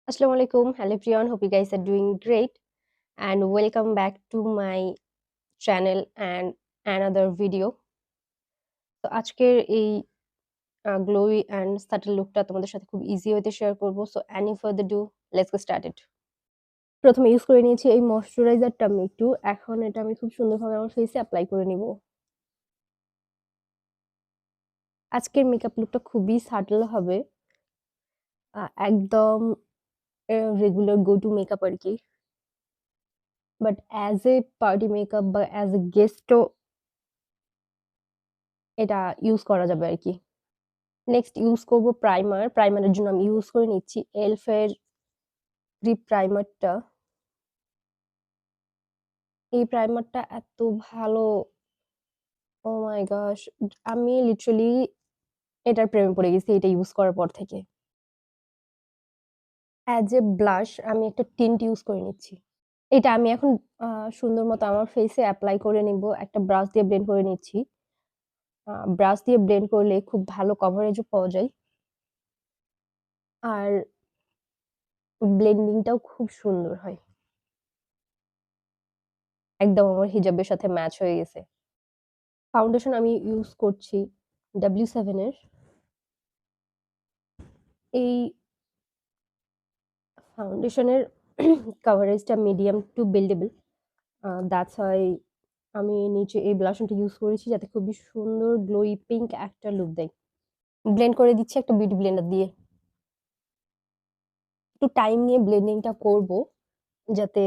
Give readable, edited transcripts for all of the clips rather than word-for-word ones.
Assalamu alaikum. Hello everyone. Hope you guys are doing great and welcome back to my channel and another video. তো আজকের এই glowy and subtle লুকটা তোমাদের সাথে খুব easy ওয়েতে শেয়ার করব। So any further do let's get started. প্রথমে ইউজ করে নিয়েছি এই ময়শ্চারাইজারটা আমি একটু। এখন এটা আমি খুব সুন্দরভাবে আমার ফেসে অ্যাপ্লাই করে নিব। আজকের মেকআপ লুকটা খুবই সাটল হবে, একদম রেগুলার গো টু মেকআপ আর কি। But as a party makeup বা অ্যাজ এ গেস্টও এটা ইউজ করা যাবে আর কি। নেক্সট ইউজ করব প্রাইমার। প্রাইমারের জন্য আমি ইউজ করে নিচ্ছি এলফ এর গ্রিপ প্রাইমারটা। এই প্রাইমারটা এত ভালো, ও মাই গশ! আমি লিটারালি এটার প্রেমে পড়ে গেছি এটা ইউজ করার পর থেকে। অ্যাজ এ ব্লাশ আমি একটা টিন্ট ইউজ করে নিচ্ছি। এটা আমি এখন সুন্দর মতো আমার ফেসে অ্যাপ্লাই করে নিব। একটা ব্রাশ দিয়ে ব্লেন্ড করে নিচ্ছি। ব্রাশ দিয়ে ব্লেন্ড করলে খুব ভালো কভারেজও পাওয়া যায়, আর ব্লেন্ডিংটাও খুব সুন্দর হয়। একদম আমার হিজাবের সাথে ম্যাচ হয়ে গেছে। ফাউন্ডেশন আমি ইউজ করছি W7 এর। এই ফাউন্ডেশনের কভারেজটা medium to buildable, that's why আমি নিচে এই ব্লাশনটা ইউজ করেছি যাতে খুবই সুন্দর গ্লোই পিঙ্ক একটা লুক দেয়। ব্লেন্ড করে দিচ্ছি একটা বিউটি ব্লেন্ডার দিয়ে। একটু টাইম নিয়ে ব্লেন্ডিংটা করব যাতে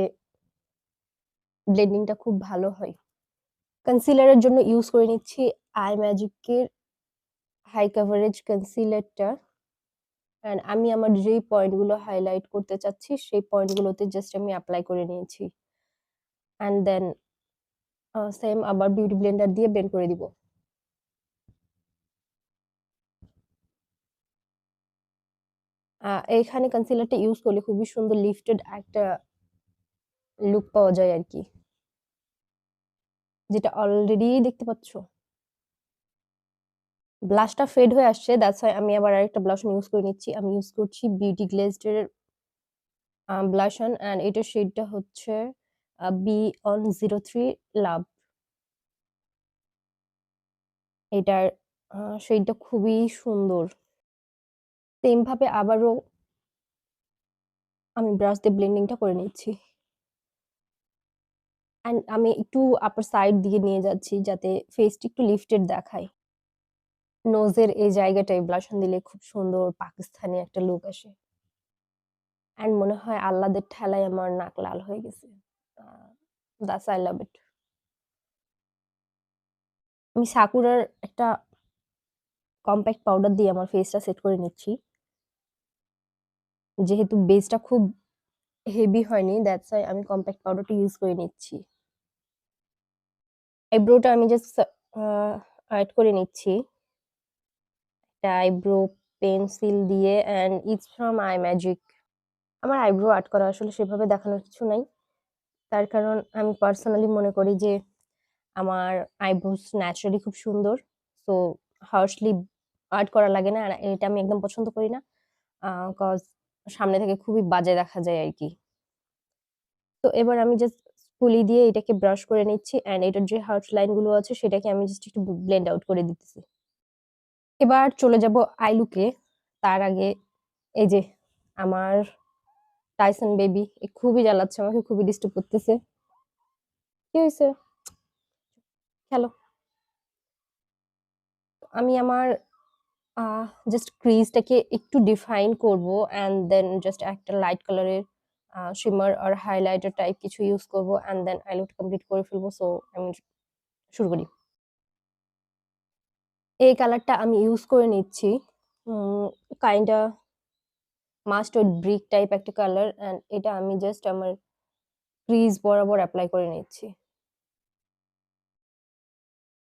ব্লেন্ডিংটা খুব ভালো হয়। কনসিলারের জন্য ইউজ করে নিচ্ছি আই ম্যাজিকের হাই কভারেজ কনসিলারটা। অ্যান্ড আমি আমার যেই পয়েন্টগুলো হাইলাইট করতে চাচ্ছি সেই পয়েন্টগুলোতে জাস্ট আমি অ্যাপ্লাই করে নিয়েছি, অ্যান্ড দেন সেম আবার বিউটি ব্লেন্ডার দিয়ে ব্লেন্ড করে দিব। এইখানে কনসিলারটা ইউজ করলে খুবই সুন্দর লিফটেড একটা লুক পাওয়া যায় আর কি, যেটা অলরেডি দেখতে পাচ্ছ। ব্লাশটা ফেড হয়ে আসছে, দ্যাটস হোয়াই আমি আবার আরেকটা ব্লাশন ইউজ করে নিচ্ছি। আমি ইউজ করছি বিউটি গ্লেজড এর ব্লাশন, অ্যান্ড এটার শেডটা হচ্ছে B-on03 লাভ। এটার শেডটা খুবই সুন্দর। সেম ভাবে আবারও আমি ব্রাশ দিয়ে ব্লেন্ডিংটা করে নিচ্ছি, অ্যান্ড আমি একটু আপার সাইড দিয়ে নিয়ে যাচ্ছি যাতে ফেসটা একটু লিফটেড দেখায়। নোজের এই জায়গাটায় ব্লাশন দিলে খুব সুন্দর পাকিস্তানি একটা লুক আসে, অ্যান্ড মনে হয় আল্লাদের ঠেলায় আমার নাক লাল হয়ে গেছে। দ্যাটস আই লাভ ইট। আমি সাকুরার একটা কম্প্যাক্ট পাউডার দিয়ে আমার ফেসটা সেট করে নিচ্ছি। যেহেতু বেসটা খুব হেভি হয়নি, দ্যাটস ওয়াই আমি কম্প্যাক্ট পাউডারটা ইউজ করে নিচ্ছি। আইব্রোটা আমি জাস্ট আর্ট করে নিচ্ছি একটা আইব্রো পেন্সিল দিয়ে, and it's from I magic. আমার আইব্রো আর্ট করা আসলে সেভাবে দেখানোর কিছু নাই, তার কারণ আমি পার্সোনালি মনে করি যে আমার আইব্রোস ন্যাচারালি খুব সুন্দর। সো হার্শলি আর্ট করা লাগে না, আর এটা আমি একদম পছন্দ করি না, কজ সামনে থেকে খুবই বাজে দেখা যায় আর কি। তো এবার আমি জাস্ট স্পুলি দিয়ে এটাকে ব্রাশ করে নিচ্ছি, অ্যান্ড এটার যে হার্শ লাইন গুলো আছে সেটাকে আমি জাস্ট একটু ব্লেন্ড আউট করে দিতেছি। এবার চলে যাব আই লুকে। তার আগে এই যে আমার টাইসন বেবি খুবই জ্বালাচ্ছে আমাকে, খুবই ডিস্টার্ব করতেছে। কি হয়েছে? হ্যালো। আমি আমার জাস্ট ক্রিজটাকে একটু ডিফাইন করব, অ্যান্ড দেন জাস্ট একটা লাইট কালারের শিমার আর হাইলাইটার টাইপ কিছু ইউজ করব, অ্যান্ড দেন আই লুকটা কমপ্লিট করে ফেলবো। সো আমি শুরু করি। এই কালারটা আমি ইউজ করে নিচ্ছি কাইন্ডা মাস্টার্ড ব্রিক টাইপ একটা কালার, অ্যান্ড এটা আমি জাস্ট আমার ক্রিজ বরাবর অ্যাপ্লাই করে নিচ্ছি।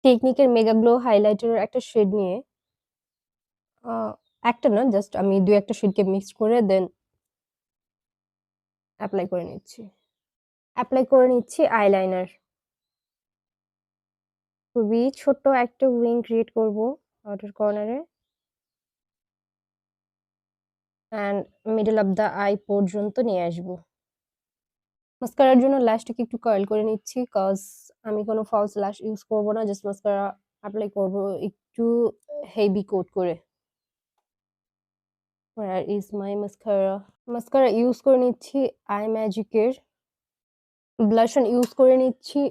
টেকনিকের মেগা গ্লো হাইলাইটারের একটা শেড নিয়ে, একটা না জাস্ট আমি দুই একটা শেডকে মিক্স করে দেন অ্যাপ্লাই করে নিচ্ছি। অ্যাপ্লাই করে নিচ্ছি আইলাইনার। খুবই ছোট্ট একটা উইং ক্রিয়েট করব আউটার কর্নারে। And middle of the I পর্যন্ত নিয়ে আসবো। মাস্কারার জন্য ল্যাশটাকে একটু কার্ল করে নিচ্ছি, কজ আমি কোনো ফলস ল্যাশ ইউজ করব না, জাস্ট মাস্কারা অ্যাপ্লাই করব একটু হেভি কোট করে। Where is my mascara? Mascara use করে নিচ্ছি আই ম্যাজিকের। ব্লাশন ইউজ করে নিচ্ছি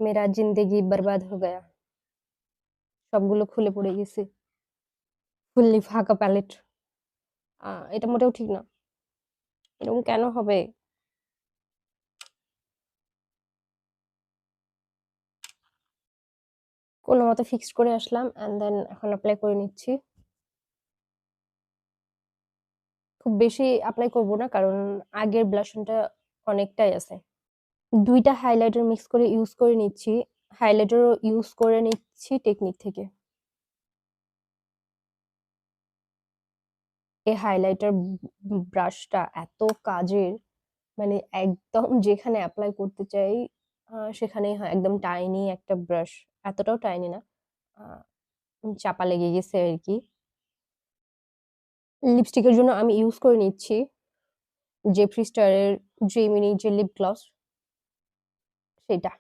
মেরা জিন্দেগি বরবাদ হো গয়া। সবগুলো খুলে পড়ে গেছে, ফুললি ফাঁকা প্যালেট। এটা মোটেও ঠিক না, এরকম কেন হবে? কোনো মতে ফিক্সড করে আসলাম, অ্যান্ড দেন এখন অ্যাপ্লাই করে নিচ্ছি। খুব বেশি অ্যাপ্লাই করব না, কারণ আগের ব্লাশনটা অনেকটাই আছে। ২ টা হাইলাইটার মিক্স করে ইউজ করে নিচ্ছি। হাইলাইটারও ইউজ করে নিচ্ছি টেকনিক থেকে। এই হাইলাইটার ব্রাশটা এত কাজের, মানে একদম যেখানে অ্যাপ্লাই করতে চাই সেখানেই হয়। একদম টাইনি একটা ব্রাশ, এতটাও টাইনি না, চাপা লেগে গেছে আর কি। লিপস্টিকের জন্য আমি ইউজ করে নিচ্ছি জেফ্রি স্টারের জেমিনি যে লিপ গ্লস, সেটা।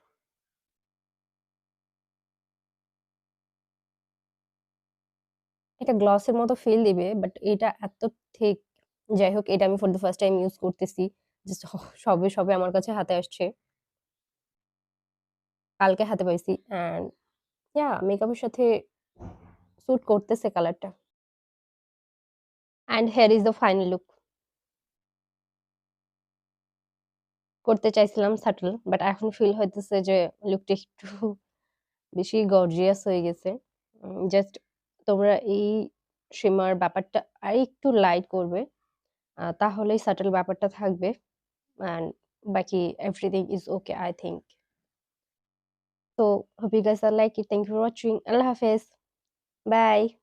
এটা গ্লসের মতো ফিল দিবে, বাট এটা এত থিক। যাই হোক, এটা আমি for the first time use করতেছি, জাস্ট সবে সবে আমার কাছে হাতে আসছে, কালকে হাতে পাইছি, অ্যান্ড ইয়া মেকআপের সাথে স্যুট করতেছে কালারটা। And here is the final look. করতে চাইছিলাম সাটল, বাট এখন ফিল হইতেছে যে লুকটা একটু বেশি গর্জিয়াস হয়ে গেছে। জাস্ট তোমরা এই শিমার ব্যাপারটা আরেকটু লাইট করবে, তাহলেই সাটল ব্যাপারটা থাকবে, অ্যান্ড বাকি everything is okay I think. So hope you guys are like it. Thank you for watching. Allah Hafiz. Bye.